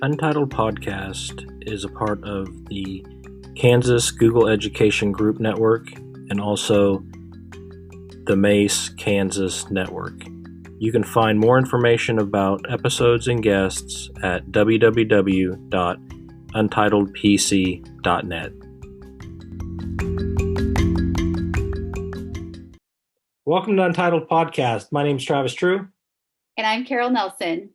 Untitled Podcast is a part of the Kansas Google Education Group Network and also the Mace Kansas Network. You can find more information about episodes and guests at www.untitledpc.net. Welcome to Untitled Podcast. My name is Travis True. And I'm Carol Nelson.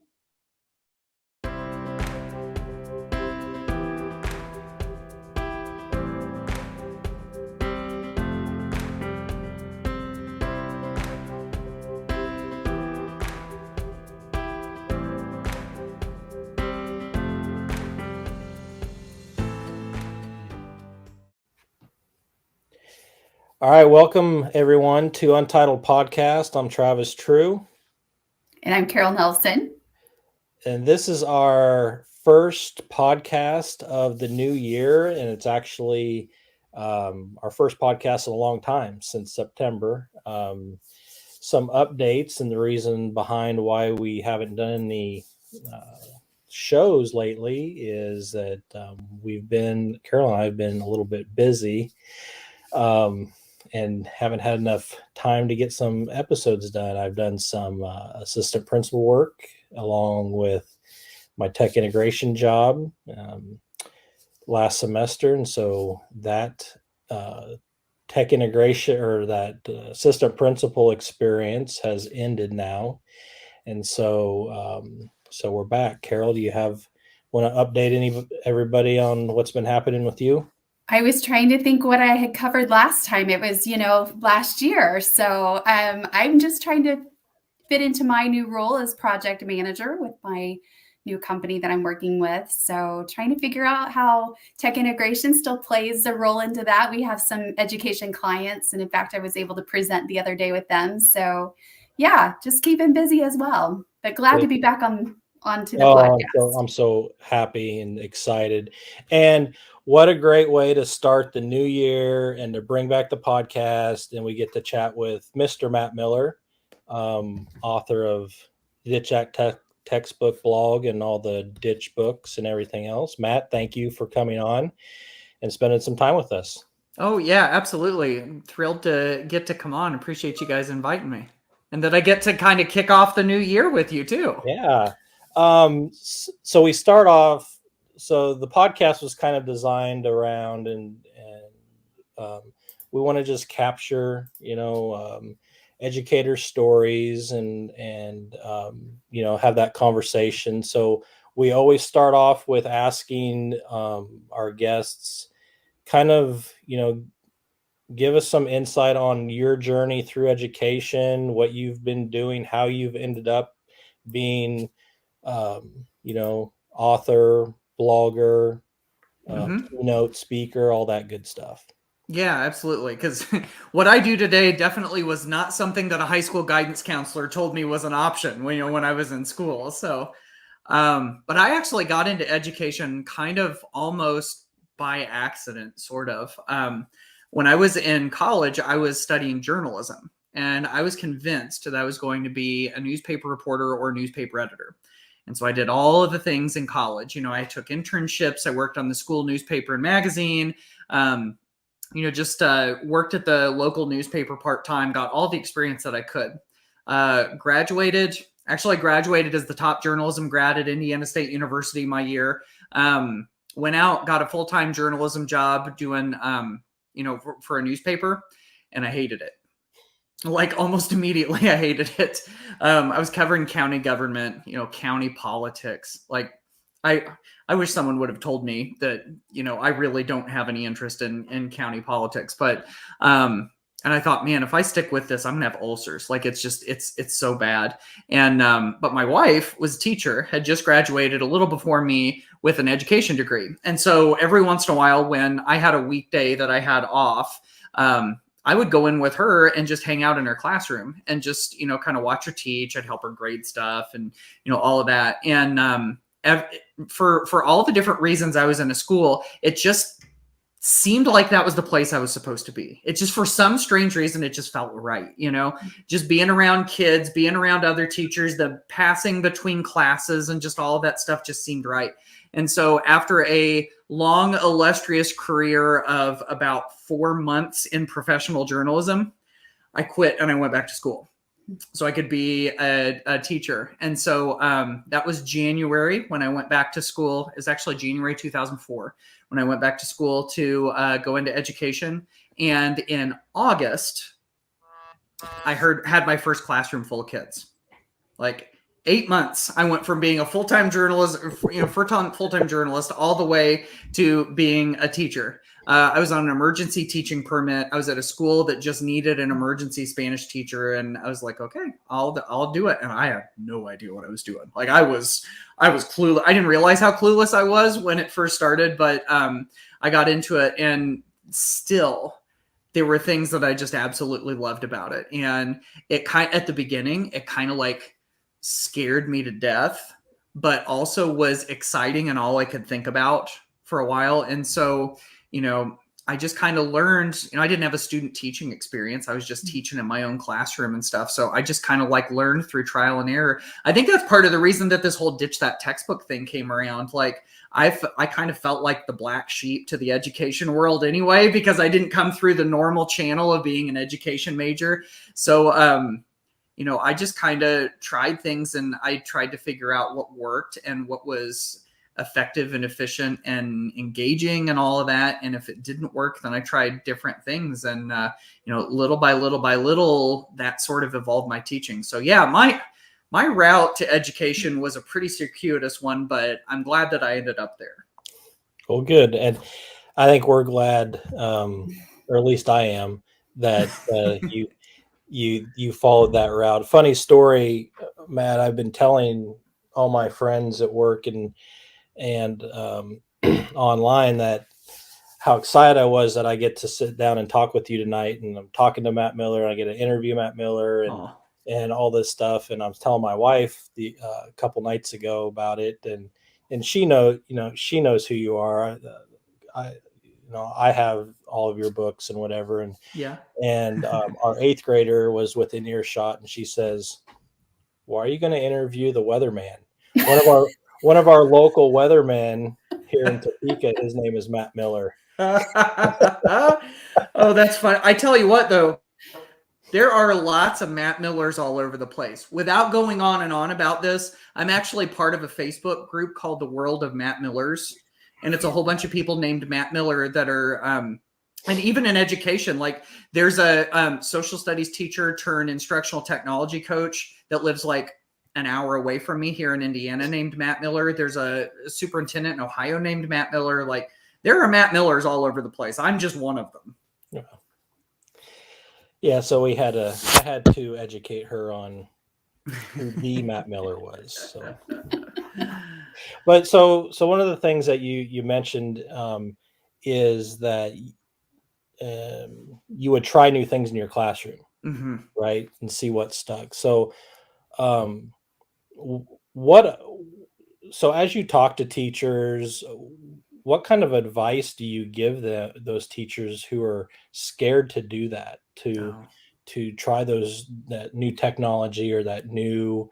All right, welcome everyone to Untitled Podcast. I'm Travis True. And I'm Carol Nelson. And this is our first podcast of the new year. And it's actually our first podcast in a long time, since September. Some updates and the reason behind why we haven't done any shows lately is that Carol and I have been a little bit busy. And haven't had enough time to get some episodes done. I've done some assistant principal work along with my tech integration job last semester. And so that tech integration or that assistant principal experience has ended now. And so we're back. Carol, do you want to update everybody on what's been happening with you? I was trying to think what I had covered last time. It was, last year. So I'm just trying to fit into my new role as project manager with my new company that I'm working with. So trying to figure out how tech integration still plays a role into that. We have some education clients. And in fact, I was able to present the other day with them. So yeah, just keeping busy as well. But glad to be back onto the podcast. I'm so happy and excited. And what a great way to start the new year and to bring back the podcast. And we get to chat with Mr. Matt Miller, author of Ditch Act Textbook blog and all the Ditch books and everything else. Matt, thank you for coming on and spending some time with us. Oh, yeah, absolutely. I'm thrilled to get to come on. Appreciate you guys inviting me. And that I get to kind of kick off the new year with you too. Yeah. So we start off. So the podcast was kind of designed around, and we want to just capture, educator stories and have that conversation. So we always start off with asking our guests kind of, give us some insight on your journey through education, what you've been doing, how you've ended up being, author, blogger, keynote speaker, all that good stuff. Yeah, absolutely. Because what I do today definitely was not something that a high school guidance counselor told me was an option when I was in school. So, but I actually got into education kind of almost by accident, sort of. When I was in college, I was studying journalism, and I was convinced that I was going to be a newspaper reporter or newspaper editor. And so I did all of the things in college. I took internships. I worked on the school newspaper and magazine, just worked at the local newspaper part-time, got all the experience that I could. Graduated as the top journalism grad at Indiana State University my year. Went out, got a full-time journalism job doing, for a newspaper, and I hated it. Like almost immediately, I hated it. I was covering county government, county politics. Like I wish someone would have told me that, I really don't have any interest in county politics. But and I thought, man, if I stick with this, I'm gonna have ulcers. Like it's so bad. And but my wife was a teacher, had just graduated a little before me with an education degree. And so every once in a while, when I had a weekday that I had off, I would go in with her and just hang out in her classroom and just, kind of watch her teach. I'd help her grade stuff and, all of that. And for all the different reasons I was in a school, it just seemed like that was the place I was supposed to be. It just, for some strange reason, it just felt right. Just being around kids, being around other teachers, the passing between classes and just all of that stuff just seemed right. And so after a long, illustrious career of about 4 months in professional journalism, I quit and I went back to school so I could be a teacher. And so that was January when I went back to school. It was actually January 2004 when I went back to school to go into education. And in August, I had my first classroom full of kids. Like 8 months, I went from being a full-time journalist, full-time journalist, all the way to being a teacher. I was on an emergency teaching permit. I was at a school that just needed an emergency Spanish teacher, and I was like, okay, I'll do it. And I had no idea what I was doing. Like I was clueless. I didn't realize how clueless I was when it first started, but I got into it, and still there were things that I just absolutely loved about it. And at the beginning, it kind of like scared me to death, but also was exciting and all I could think about for a while. And so, I just kind of learned, I didn't have a student teaching experience. I was just teaching in my own classroom and stuff. So I just kind of like learned through trial and error. I think that's part of the reason that this whole ditch that textbook thing came around. Like I kind of felt like the black sheep to the education world anyway, because I didn't come through the normal channel of being an education major. So, I just kind of tried things, and I tried to figure out what worked and what was effective and efficient and engaging and all of that. And if it didn't work, then I tried different things. And, little by little, that sort of evolved my teaching. So yeah, my route to education was a pretty circuitous one, but I'm glad that I ended up there. Well, good. And I think we're glad, or at least I am, that you followed that route. Funny story, Matt, I've been telling all my friends at work and online that how excited I was that I get to sit down and talk with you tonight. And I'm talking to Matt Miller, and I get to interview Matt Miller and all this stuff. And I was telling my wife a couple nights ago about it, and she knows who you are. I have all of your books and whatever. And yeah. And our 8th grader was within earshot, and she says, "Why are you going to interview the weatherman?" One of our local weathermen here in Topeka, his name is Matt Miller. Oh, that's fun. I tell you what, though, there are lots of Matt Millers all over the place. Without going on and on about this, I'm actually part of a Facebook group called The World of Matt Millers. And it's a whole bunch of people named Matt Miller that are, and even in education, like there's a social studies teacher turned instructional technology coach that lives like an hour away from me here in Indiana named Matt Miller. There's a superintendent in Ohio named Matt Miller. Like there are Matt Millers all over the place. I'm just one of them. Yeah. So I had to educate her on who the Matt Miller was. So. But so one of the things that you mentioned is that you would try new things in your classroom, mm-hmm. right, and see what stuck. So, So as you talk to teachers, what kind of advice do you give those teachers who are scared to do that, to try that new technology or that new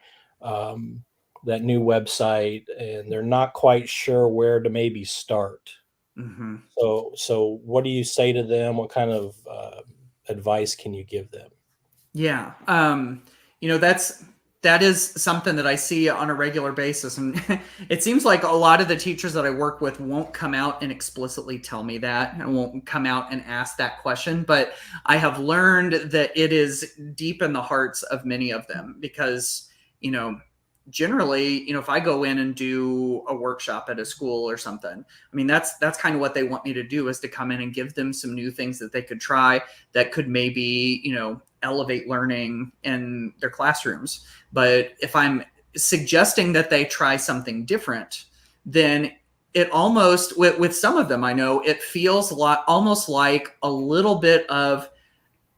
website, and they're not quite sure where to maybe start? Mm-hmm. So what do you say to them? What kind of advice can you give them? Yeah. That is something that I see on a regular basis. And it seems like a lot of the teachers that I work with won't come out and explicitly tell me that, and won't come out and ask that question. But I have learned that it is deep in the hearts of many of them because, generally, if I go in and do a workshop at a school or something, I mean, that's kind of what they want me to do, is to come in and give them some new things that they could try that could maybe, elevate learning in their classrooms. But if I'm suggesting that they try something different, then it almost, with some of them, I know it feels almost like a little bit of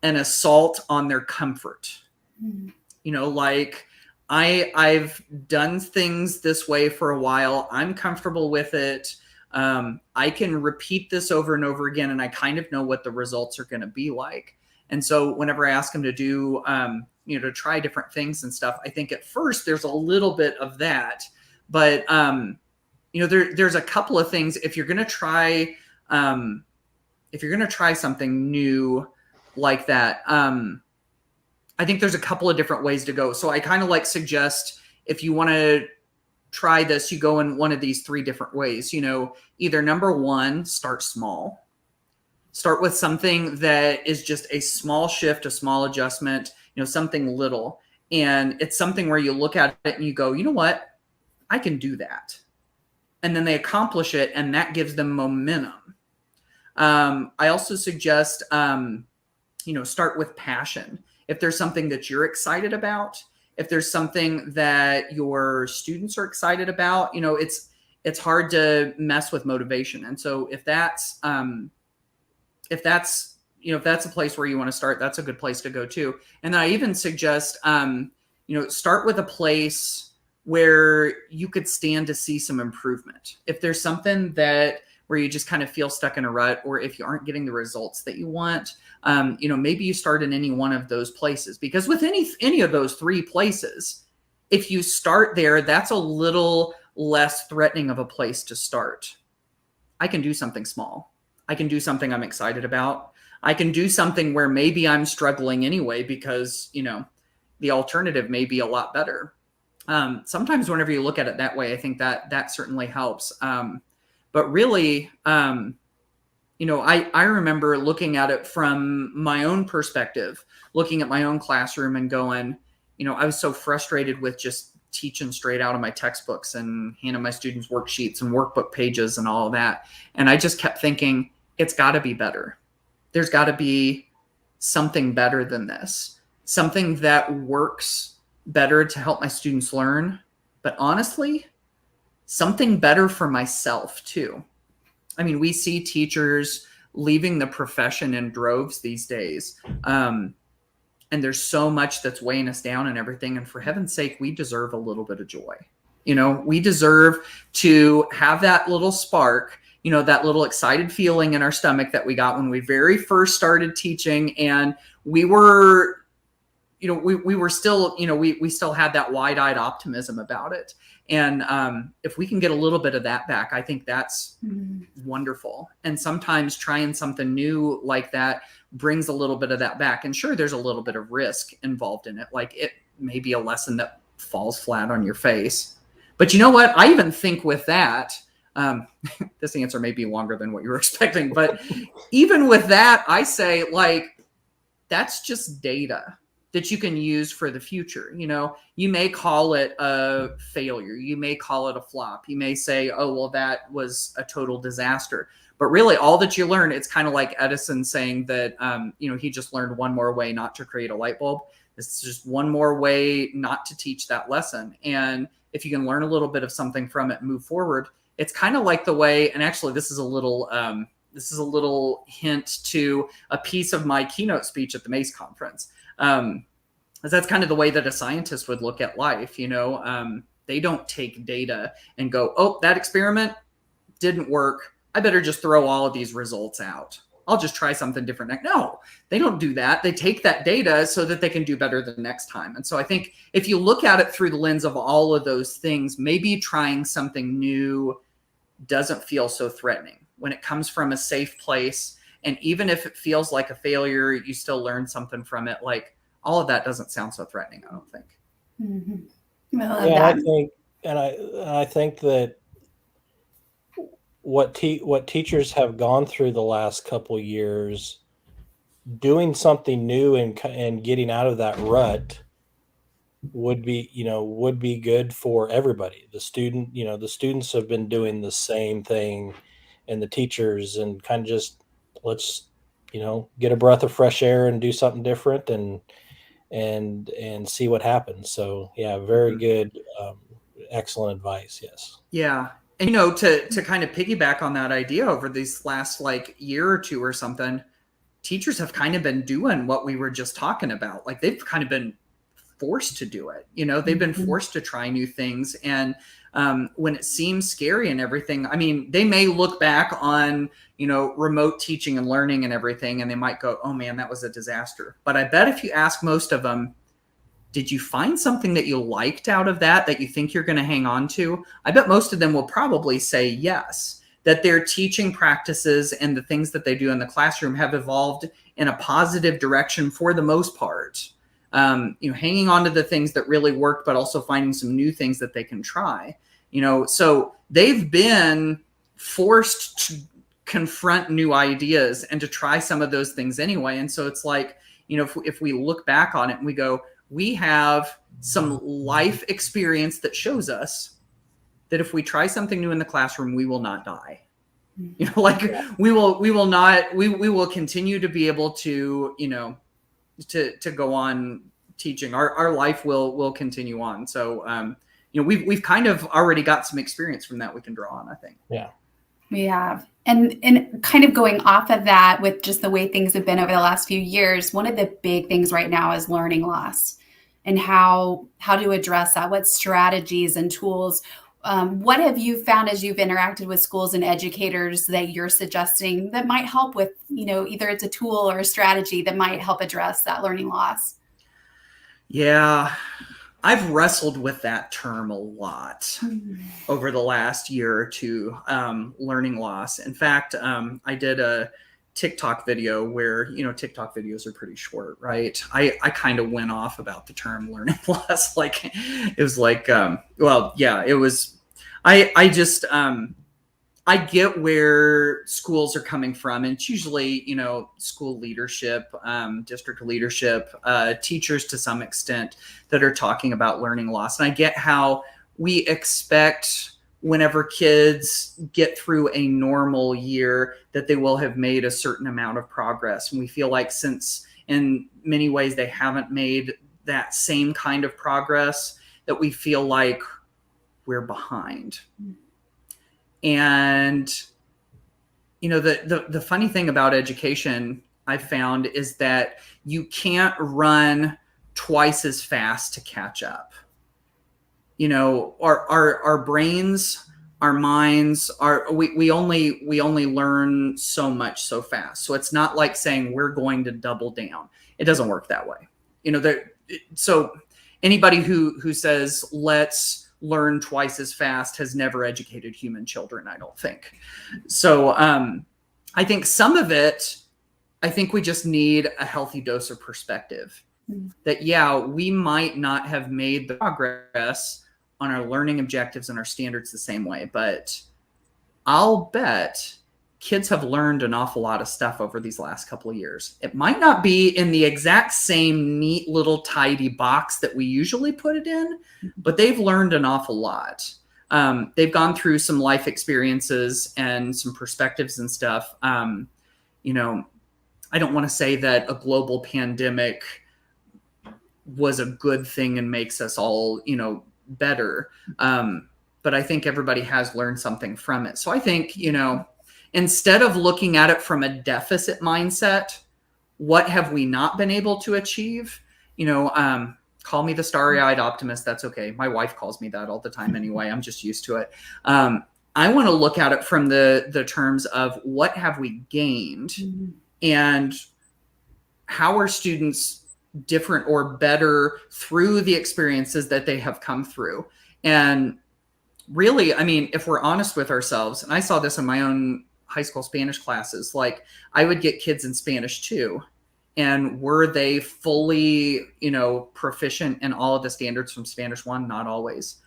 an assault on their comfort. Mm-hmm. Like I've done things this way for a while. I'm comfortable with it. I can repeat this over and over again, and I kind of know what the results are going to be like. And so whenever I ask them to do, to try different things and stuff, I think at first there's a little bit of that, but there's a couple of things. If you're going to try, something new like that, I think there's a couple of different ways to go. So I kind of suggest, if you want to try this, you go in one of these 3 different ways. Either number 1, start small. Start with something that is just a small shift, a small adjustment, something little. And it's something where you look at it and you go, you know what? I can do that. And then they accomplish it, and that gives them momentum. I also suggest, start with passion. If there's something that you're excited about, if there's something that your students are excited about, it's hard to mess with motivation. And so if that's a place where you want to start, that's a good place to go too. And then I even suggest, start with a place where you could stand to see some improvement. If there's something where you just kind of feel stuck in a rut, or if you aren't getting the results that you want, maybe you start in any one of those places, because with any of those 3 places, if you start there, that's a little less threatening of a place to start. I can do something small. I can do something I'm excited about. I can do something where maybe I'm struggling anyway, because, the alternative may be a lot better. Sometimes whenever you look at it that way, I think that certainly helps. But really, I remember looking at it from my own perspective, looking at my own classroom and going, I was so frustrated with just teaching straight out of my textbooks and handing my students worksheets and workbook pages and all of that. And I just kept thinking, it's got to be better. There's got to be something better than this, something that works better to help my students learn. But honestly, something better for myself too. I mean, we see teachers leaving the profession in droves these days. And there's so much that's weighing us down and everything. And for heaven's sake, we deserve a little bit of joy. We deserve to have that little spark, that little excited feeling in our stomach that we got when we very first started teaching. And we were, we were still, we still had that wide-eyed optimism about it. And if we can get a little bit of that back, I think that's wonderful. And sometimes trying something new like that brings a little bit of that back. And sure, there's a little bit of risk involved in it. Like, it may be a lesson that falls flat on your face. But you know what? I even think with that, this answer may be longer than what you were expecting, but even with that, I say, that's just data that you can use for the future. You may call it a failure. You may call it a flop. You may say, oh, well, that was a total disaster. But really, all that you learn, it's kind of like Edison saying that, he just learned one more way not to create a light bulb. It's just one more way not to teach that lesson. And if you can learn a little bit of something from it and move forward, it's kind of like the way, and actually this is a little hint to a piece of my keynote speech at the MACE conference. That's kind of the way that a scientist would look at life. They don't take data and go, oh, that experiment didn't work. I better just throw all of these results out. I'll just try something different. No, they don't do that. They take that data so that they can do better the next time. And so I think if you look at it through the lens of all of those things, maybe trying something new doesn't feel so threatening when it comes from a safe place. And even if it feels like a failure, you still learn something from it. All of that doesn't sound so threatening, I don't think. Mm-hmm. I think that what teachers have gone through the last couple years, doing something new and getting out of that rut would be good for everybody. The students have been doing the same thing, and the teachers, and kind of just, let's, get a breath of fresh air and do something different and see what happens. So yeah, very good. Excellent advice. Yes. Yeah. And, to kind of piggyback on that idea, over these last year or two or something, teachers have kind of been doing what we were just talking about. They've kind of been forced to do it. They've been forced to try new things. And when it seems scary and everything, I mean, they may look back on, remote teaching and learning and everything, and they might go, oh man, that was a disaster. But I bet if you ask most of them, did you find something that you liked out of that you think you're going to hang on to? I bet most of them will probably say yes, that their teaching practices and the things that they do in the classroom have evolved in a positive direction for the most part. Hanging on to the things that really work, but also finding some new things that they can try. So they've been forced to confront new ideas and to try some of those things anyway. And so it's like, if we look back on it and we go, we have some life experience that shows us that if we try something new in the classroom, we will not die. We will continue to be able to, to go on teaching. Our life will continue on. So, we've kind of already got some experience from that we can draw on, I think. Yeah. We have. And kind of going off of that with just the way things have been over the last few years, one of the big things right now is learning loss and how to address that. What strategies and tools, what have you found as you've interacted with schools and educators that you're suggesting that might help with, either it's a tool or a strategy that might help address that learning loss? Yeah, I've wrestled with that term a lot over the last year or two, learning loss. In fact, I did a TikTok video where, TikTok videos are pretty short, right? I kind of went off about the term learning loss. Like, it was like, I get where schools are coming from, and it's usually, school leadership, district leadership, teachers to some extent that are talking about learning loss. And I get how we expect whenever kids get through a normal year that they will have made a certain amount of progress. And we feel like since in many ways they haven't made that same kind of progress, that we feel like we're behind. And, the funny thing about education I've found is that you can't run twice as fast to catch up. Our brains, our minds we only learn so much so fast. So it's not like saying we're going to double down. It doesn't work that way. So anybody who says let's learn twice as fast has never educated human children, I don't think. So I think some of it, I think we just need a healthy dose of perspective. That, we might not have made the progress on our learning objectives and our standards the same way, but I'll bet kids have learned an awful lot of stuff over these last couple of years. It might not be in the exact same neat little tidy box that we usually put it in, but they've learned an awful lot. They've gone through some life experiences and some perspectives and stuff. I don't want to say that a global pandemic was a good thing and makes us all, better. But I think everybody has learned something from it. So I think, instead of looking at it from a deficit mindset, what have we not been able to achieve? Call me the starry-eyed optimist. That's okay. My wife calls me that all the time anyway. I'm just used to it. I want to look at it from the terms of what have we gained and how are students different or better through the experiences that they have come through. And really, I mean, if we're honest with ourselves, and I saw this in my own high school Spanish classes, like I would get kids in Spanish too. And were they fully, proficient in all of the standards from Spanish 1? Not always.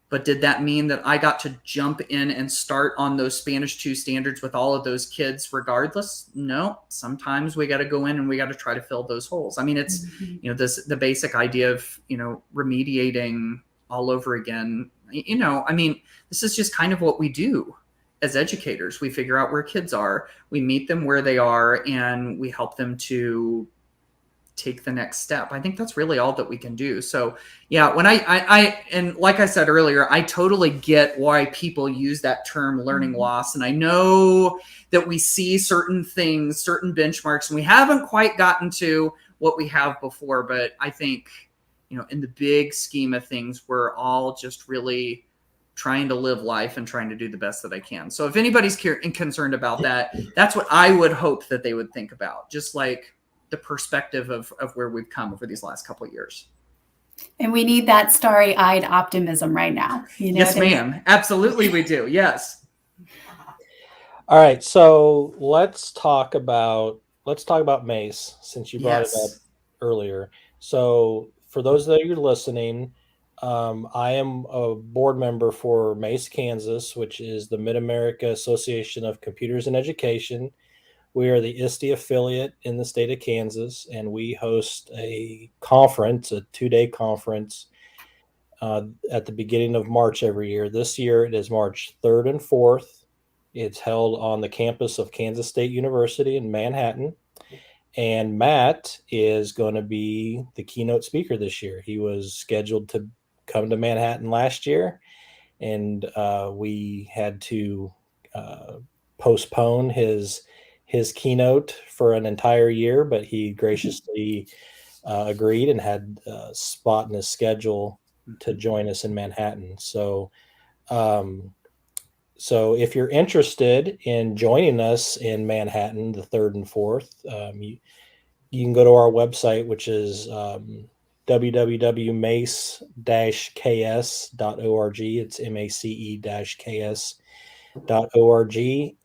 But did that mean that I got to jump in and start on those Spanish 2 standards with all of those kids regardless? No, sometimes we got to go in and we got to try to fill those holes. I mean, it's, the basic idea of, remediating all over again. This is just kind of what we do as educators. We figure out where kids are, we meet them where they are, and we help them to take the next step. I think that's really all that we can do. So when I and like I said earlier, I totally get why people use that term learning loss. And I know that we see certain things, certain benchmarks, and we haven't quite gotten to what we have before, but I think in the big scheme of things, we're all just really trying to live life and trying to do the best that I can. So if anybody's concerned about that, that's what I would hope that they would think about, just like the perspective of where we've come over these last couple of years. And we need that starry-eyed optimism right now. Yes, ma'am. Absolutely, we do. Yes. All right, so let's talk about Mace, since you brought it up earlier. So for those that are listening, I am a board member for Mace, Kansas, which is the Mid-America Association of Computers in Education. We are the ISTE affiliate in the state of Kansas, and we host a conference, a 2-day conference, at the beginning of March every year. This year it is March 3rd and 4th. It's held on the campus of Kansas State University in Manhattan. And Matt is going to be the keynote speaker this year. He was scheduled to come to Manhattan last year, and we had to postpone his keynote for an entire year, but he graciously agreed and had a spot in his schedule to join us in Manhattan. So if you're interested in joining us in Manhattan, the 3rd and 4th, you can go to our website, which is www.mace-ks.org. It's mace-ks.org,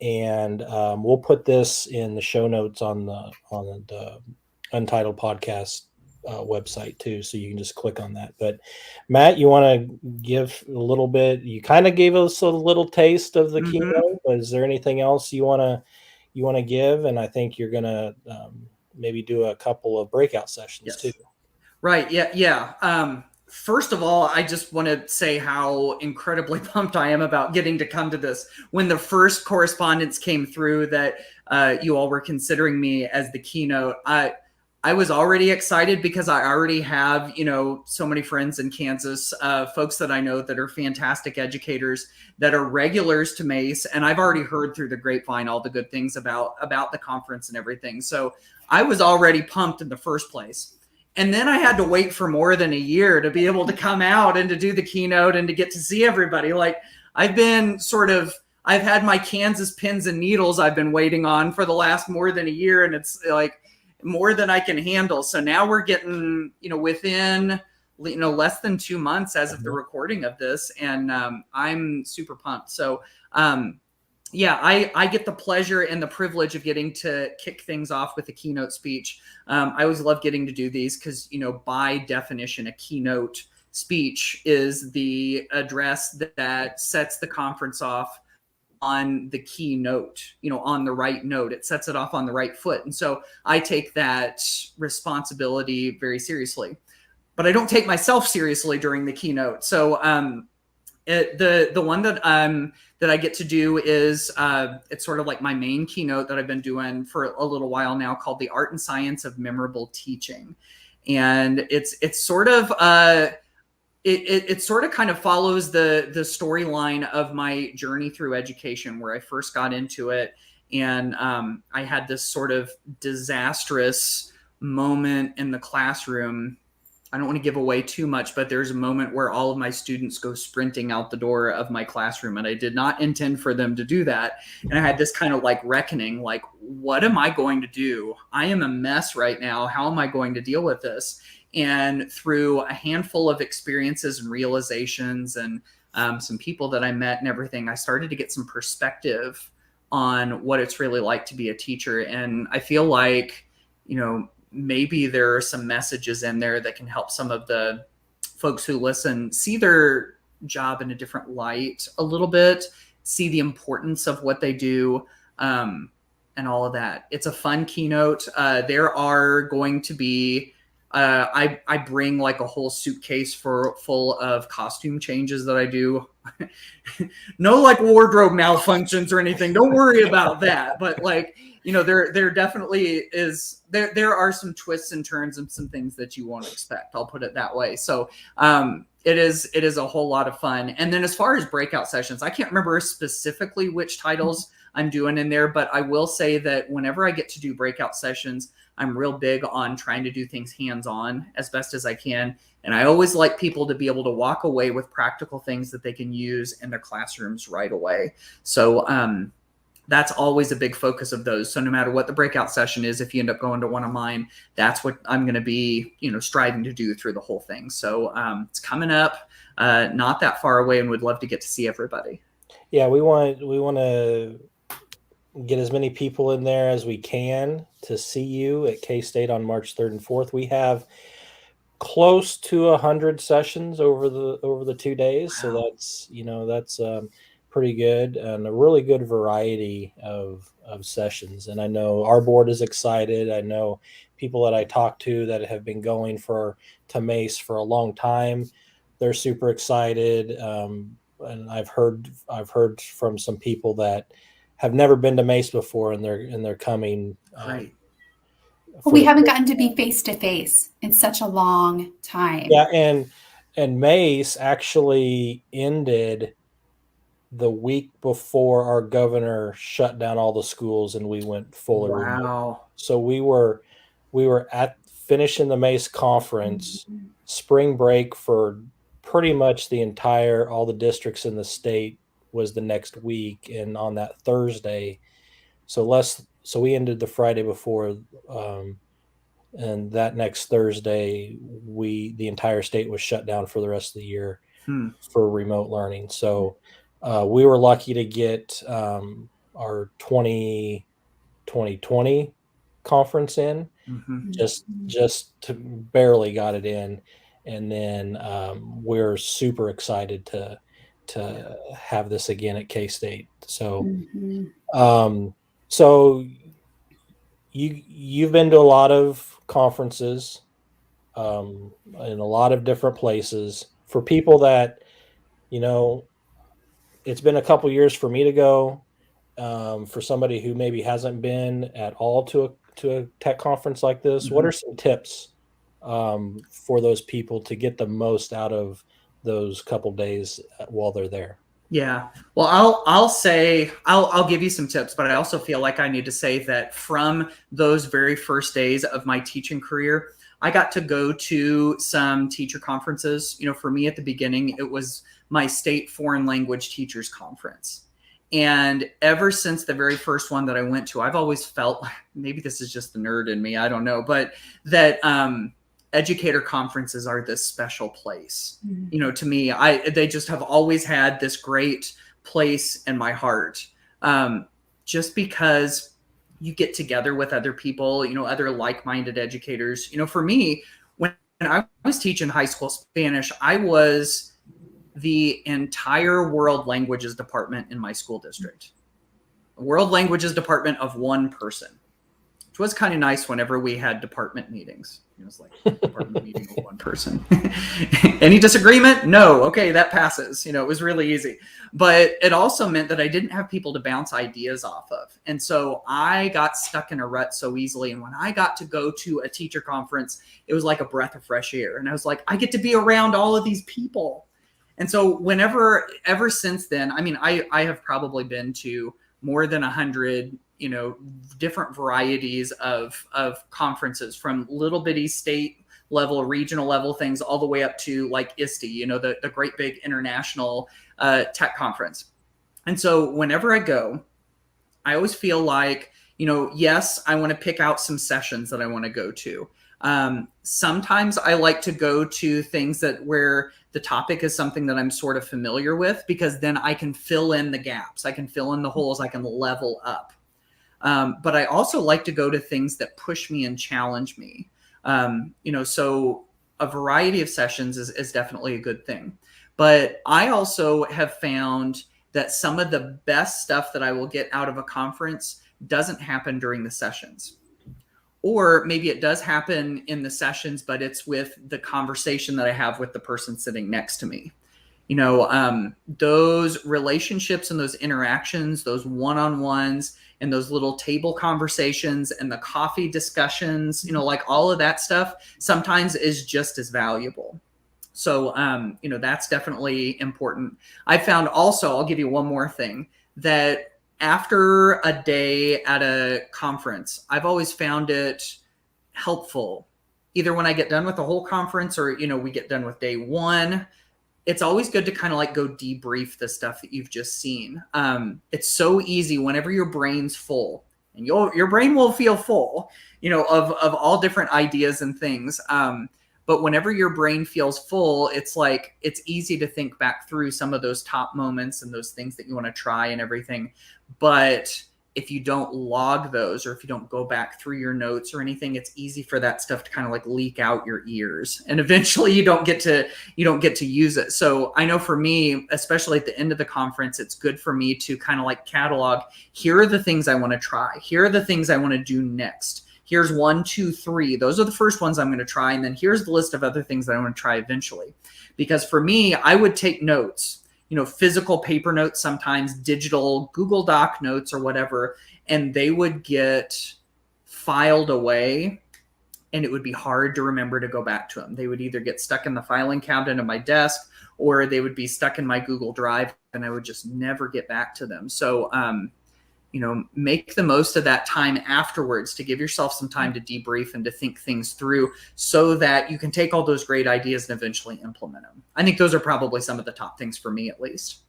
and we'll put this in the show notes on the Untitled podcast website too, so you can just click on that. But Matt, you want to give a little bit? You kind of gave us a little taste of the keynote, but is there anything else you want to give? And I think you're gonna maybe do a couple of breakout sessions too. Right. Yeah. First of all, I just want to say how incredibly pumped I am about getting to come to this. When the first correspondence came through that you all were considering me as the keynote, I was already excited because I already have, so many friends in Kansas, folks that I know that are fantastic educators that are regulars to Mace. And I've already heard through the grapevine all the good things about the conference and everything. So I was already pumped in the first place. And then I had to wait for more than a year to be able to come out and to do the keynote and to get to see everybody. Like I've had my Kansas pins and needles I've been waiting on for the last more than a year. And it's like more than I can handle. So now we're getting, within, less than 2 months as of the recording of this. And I'm super pumped. So, I get the pleasure and the privilege of getting to kick things off with a keynote speech. I always love getting to do these because, by definition, a keynote speech is the address that sets the conference off on the keynote, on the right note. It sets it off on the right foot. And so I take that responsibility very seriously, but I don't take myself seriously during the keynote. So the one that I get to do is it's sort of like my main keynote that I've been doing for a little while now, called The Art and Science of Memorable Teaching. And it's sort of it sort of kind of follows the storyline of my journey through education, where I first got into it. And I had this sort of disastrous moment in the classroom. I don't want to give away too much, but there's a moment where all of my students go sprinting out the door of my classroom, and I did not intend for them to do that. And I had this kind of like reckoning, like, what am I going to do? I am a mess right now. How am I going to deal with this? And through a handful of experiences and realizations and some people that I met and everything, I started to get some perspective on what it's really like to be a teacher. And I feel like, maybe there are some messages in there that can help some of the folks who listen see their job in a different light a little bit, see the importance of what they do, and all of that. It's a fun keynote. There are going to be, I bring like a whole suitcase full of costume changes that I do. No like wardrobe malfunctions or anything. Don't worry about that. But like, there definitely is, there are some twists and turns and some things that you won't expect. I'll put it that way. So it is a whole lot of fun. And then as far as breakout sessions, I can't remember specifically which titles I'm doing in there, but I will say that whenever I get to do breakout sessions, I'm real big on trying to do things hands-on as best as I can. And I always like people to be able to walk away with practical things that they can use in their classrooms right away. So that's always a big focus of those. So no matter what the breakout session is, if you end up going to one of mine, that's what I'm going to be, striving to do through the whole thing. So it's coming up, not that far away, and would love to get to see everybody. Yeah, we want to get as many people in there as we can to see you at K-State on March 3rd and 4th. We have close to 100 sessions over the 2 days. Wow. So that's pretty good, and a really good variety of sessions. And I know our board is excited. I know people that I talk to that have been going to MACE for a long time. They're super excited. And I've heard from some people that have never been to MACE before, and they're coming. Great. Well, we haven't gotten to be face to face in such a long time. Yeah, and MACE actually ended the week before our governor shut down all the schools and we went fully remote. Wow. So we were at finishing the MACE conference, spring break for pretty much all the districts in the state was the next week, and on that Thursday, so we ended the Friday before, and that next Thursday the entire state was shut down for the rest of the year for remote learning. So we were lucky to get our 2020 conference in, just to barely got it in, and then we're super excited to have this again at K-State. So so you've been to a lot of conferences in a lot of different places. For people that it's been a couple years for me to go. For somebody who maybe hasn't been at all to a tech conference like this, what are some tips for those people to get the most out of those couple days while they're there? Yeah. Well, I'll give you some tips, but I also feel like I need to say that from those very first days of my teaching career, I got to go to some teacher conferences. For me at the beginning, it was my state foreign language teachers conference. And ever since the very first one that I went to, I've always felt, maybe this is just the nerd in me, I don't know, but that educator conferences are this special place. To me, they just have always had this great place in my heart. Just because you get together with other people, other like-minded educators. For me, when I was teaching high school Spanish, I was the entire world languages department in my school district. A world languages department of one person, which was kind of nice whenever we had department meetings. It was like department meeting of one person. Any disagreement? No. Okay, that passes. It was really easy. But it also meant that I didn't have people to bounce ideas off of. And so I got stuck in a rut so easily. And when I got to go to a teacher conference, it was like a breath of fresh air. And I was like, I get to be around all of these people. And so ever since then, I have probably been to more than 100 different varieties of conferences, from little bitty state level, regional level things, all the way up to like ISTE, the great big international tech conference. And so whenever I go, I always feel like, yes, I want to pick out some sessions that I want to go to. Sometimes I like to go to things where the topic is something that I'm sort of familiar with, because then I can fill in the gaps. I can fill in the holes. I can level up. But I also like to go to things that push me and challenge me. So a variety of sessions is definitely a good thing. But I also have found that some of the best stuff that I will get out of a conference doesn't happen during the sessions. Or maybe it does happen in the sessions, but it's with the conversation that I have with the person sitting next to me. Those relationships and those interactions, those one-on-ones and those little table conversations and the coffee discussions, like all of that stuff sometimes is just as valuable. So, that's definitely important. I found also, I'll give you one more thing, that after a day at a conference, I've always found it helpful, either when I get done with the whole conference or, we get done with day one, it's always good to kind of like go debrief the stuff that you've just seen. It's so easy whenever your brain's full, and your brain will feel full, of all different ideas and things. But whenever your brain feels full, it's easy to think back through some of those top moments and those things that you want to try and everything. But if you don't log those, or if you don't go back through your notes or anything, it's easy for that stuff to kind of like leak out your ears, and eventually you don't get to use it. So I know for me, especially at the end of the conference, it's good for me to kind of like catalog, here are the things I want to try. Here are the things I want to do next. Here's 1, 2, 3. Those are the first ones I'm going to try. And then here's the list of other things that I want to try eventually. Because for me, I would take notes, physical paper notes, sometimes digital Google Doc notes or whatever, and they would get filed away, and it would be hard to remember to go back to them. They would either get stuck in the filing cabinet of my desk, or they would be stuck in my Google Drive, and I would just never get back to them. So, make the most of that time afterwards to give yourself some time to debrief and to think things through, so that you can take all those great ideas and eventually implement them. I think those are probably some of the top things for me, at least.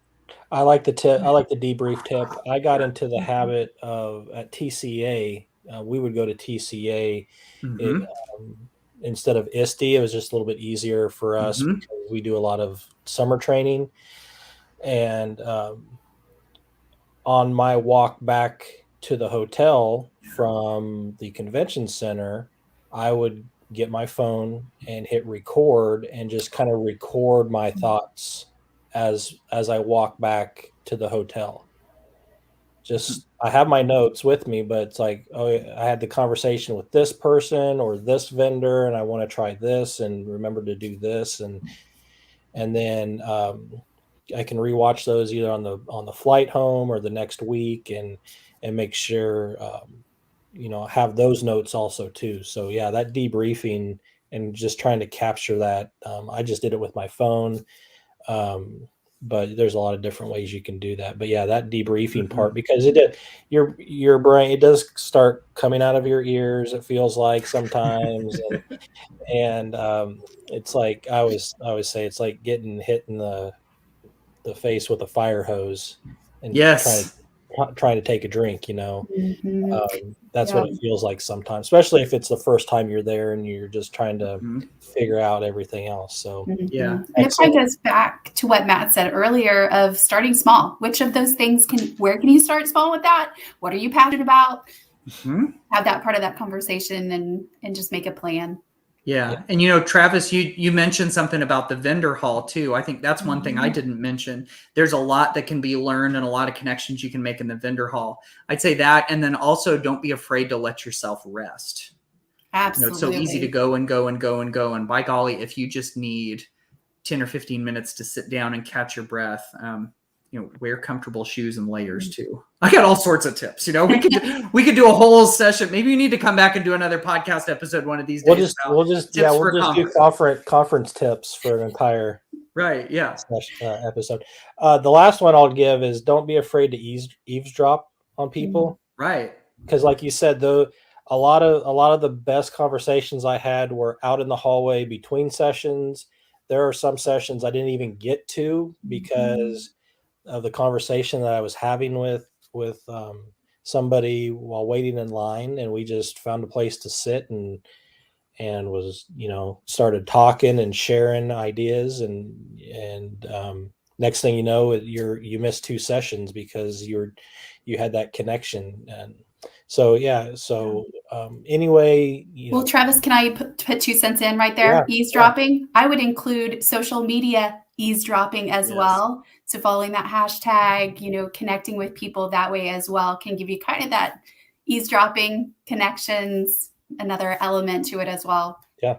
I like the tip. I like the debrief tip. I got into the habit of at TCA, we would go to TCA. Mm-hmm. Instead of ISTE, it was just a little bit easier for us because we do a lot of summer training. And on my walk back to the hotel from the convention center, I would get my phone and hit record and just kind of record my thoughts as I walk back to the hotel. Just, I have my notes with me, but it's like, oh, I had the conversation with this person or this vendor, and I want to try this and remember to do this. And then I can rewatch those either on the flight home or the next week, and make sure, have those notes also too. So yeah, that debriefing and just trying to capture that. I just did it with my phone. But there's a lot of different ways you can do that. But yeah, that debriefing part, because your brain, it does start coming out of your ears, it feels like sometimes. And it's like, I always say, it's like getting hit in the face with a fire hose and trying to take a drink, that's what it feels like sometimes, especially if it's the first time you're there and you're just trying to figure out everything else. So yeah, and it probably goes back to what Matt said earlier of starting small. Which of those things where can you start small with that? What are you passionate about? Have that part of that conversation and just make a plan. Yeah. And, Travis, you mentioned something about the vendor hall too. I think that's one thing I didn't mention. There's a lot that can be learned and a lot of connections you can make in the vendor hall. I'd say that. And then also, don't be afraid to let yourself rest. Absolutely. It's so easy to go and go and go and go. And by golly, if you just need 10 or 15 minutes to sit down and catch your breath, wear comfortable shoes and layers too. I got all sorts of tips. We could do a whole session. Maybe you need to come back and do another podcast episode one of these days. We'll just do conference tips for an entire episode. The last one I'll give is, don't be afraid to eavesdrop on people. Right. Because like you said, a lot of the best conversations I had were out in the hallway between sessions. There are some sessions I didn't even get to because of the conversation that I was having with somebody while waiting in line, and we just found a place to sit and was, started talking and sharing ideas, and next thing you know, you missed 2 sessions because you had that connection. And so anyway, well, Travis, can I put 2 cents in right there? Eavesdropping. I would include social media eavesdropping as well. So following that hashtag, connecting with people that way as well can give you kind of that eavesdropping connections, another element to it as well. Yeah.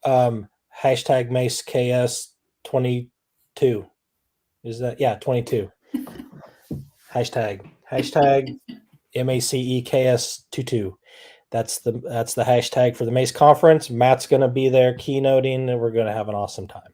Hashtag Mace KS 22. Is that 22? Hashtag MACEKS 22. That's the hashtag for the Mace conference. Matt's going to be there keynoting, and we're going to have an awesome time.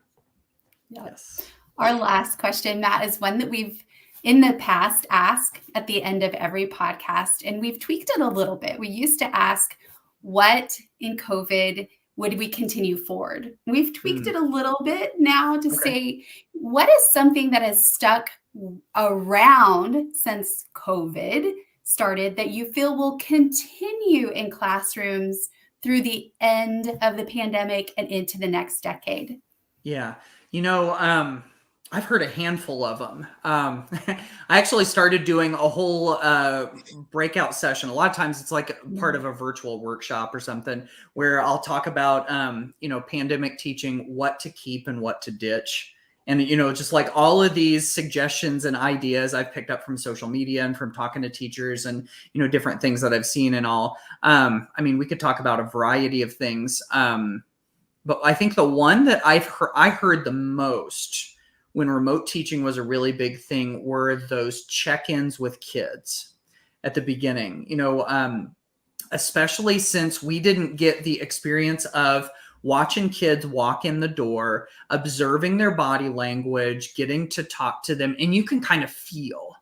Yes. Our last question, Matt, is one that we've in the past asked at the end of every podcast, and we've tweaked it a little bit. We used to ask, what in COVID would we continue forward? We've tweaked it a little bit now to say, what is something that has stuck around since COVID started that you feel will continue in classrooms through the end of the pandemic and into the next decade? Yeah. I've heard a handful of them. I actually started doing a whole breakout session. A lot of times it's like part of a virtual workshop or something where I'll talk about, pandemic teaching, what to keep and what to ditch. And, just like all of these suggestions and ideas I've picked up from social media and from talking to teachers and, different things that I've seen and all. We could talk about a variety of things. But I think the one that I heard the most when remote teaching was a really big thing were those check-ins with kids at the beginning, especially since we didn't get the experience of watching kids walk in the door, observing their body language, getting to talk to them. And you can kind of feel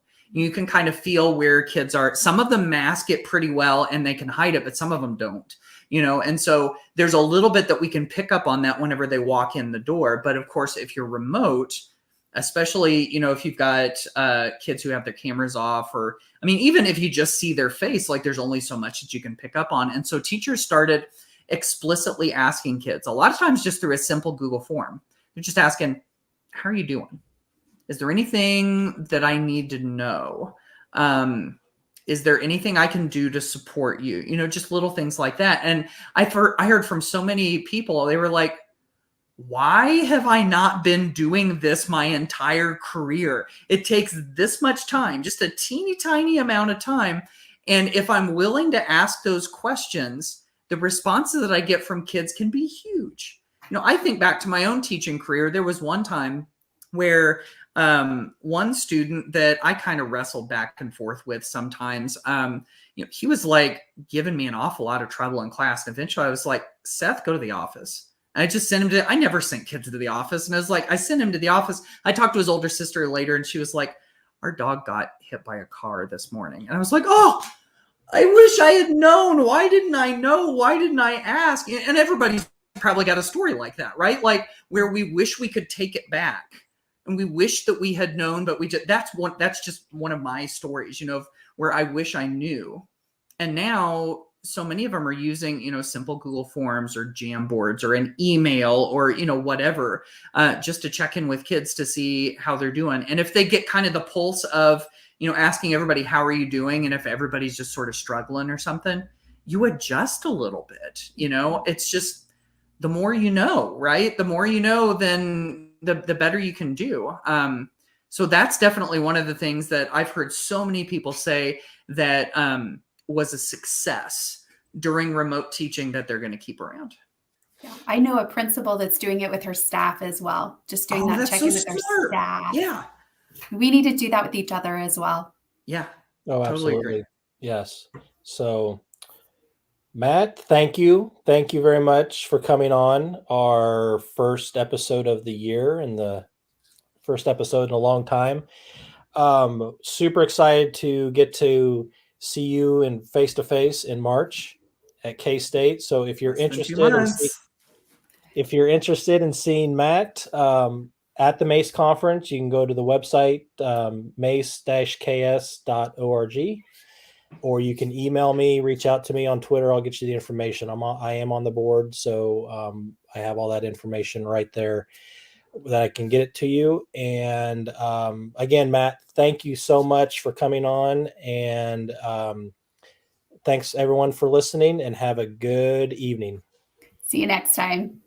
where kids are. Some of them mask it pretty well and they can hide it, but some of them don't. And so there's a little bit that we can pick up on that whenever they walk in the door. But of course, if you're remote, especially, if you've got kids who have their cameras off, or, even if you just see their face, like there's only so much that you can pick up on. And so teachers started explicitly asking kids, a lot of times just through a simple Google form. They're just asking, how are you doing? Is there anything that I need to know? Is there anything I can do to support you? Just little things like that. And I heard from so many people, they were like, why have I not been doing this my entire career? It takes this much time, just a teeny tiny amount of time. And if I'm willing to ask those questions, the responses that I get from kids can be huge. I think back to my own teaching career. There was one time where one student that I kind of wrestled back and forth with sometimes, he was like giving me an awful lot of trouble in class. And eventually I was like, Seth, go to the office. I just sent him I never sent kids to the office. And I was like, I sent him to the office. I talked to his older sister later and she was like, our dog got hit by a car this morning. And I was like, oh, I wish I had known. Why didn't I know? Why didn't I ask? And everybody's probably got a story like that, right? Like where we wish we could take it back. And we wish that we had known, but that's just one of my stories, where I wish I knew. And now so many of them are using, simple Google Forms or Jamboards or an email or, whatever, just to check in with kids to see how they're doing. And if they get kind of the pulse of, asking everybody, how are you doing? And if everybody's just sort of struggling or something, you adjust a little bit, it's just the more you know, right? The more you know, then the better you can do. So that's definitely one of the things that I've heard so many people say that was a success during remote teaching that they're going to keep around. Yeah, I know a principal that's doing it with her staff as well. Just doing that check-in with their staff. Yeah. We need to do that with each other as well. Yeah. Oh, totally absolutely. Agree. Yes. So Matt, thank you. Thank you very much for coming on our first episode of the year and the first episode in a long time. Super excited to get to see you in face-to-face in March at K-State. So if you're interested in seeing Matt at the MACE conference, you can go to the website mace-ks.org. Or you can email me, reach out to me on Twitter. I'll get you the information. I am on the board, so I have all that information right there that I can get it to you. And again, Matt, thank you so much for coming on. And thanks everyone for listening, and have a good evening. See you next time.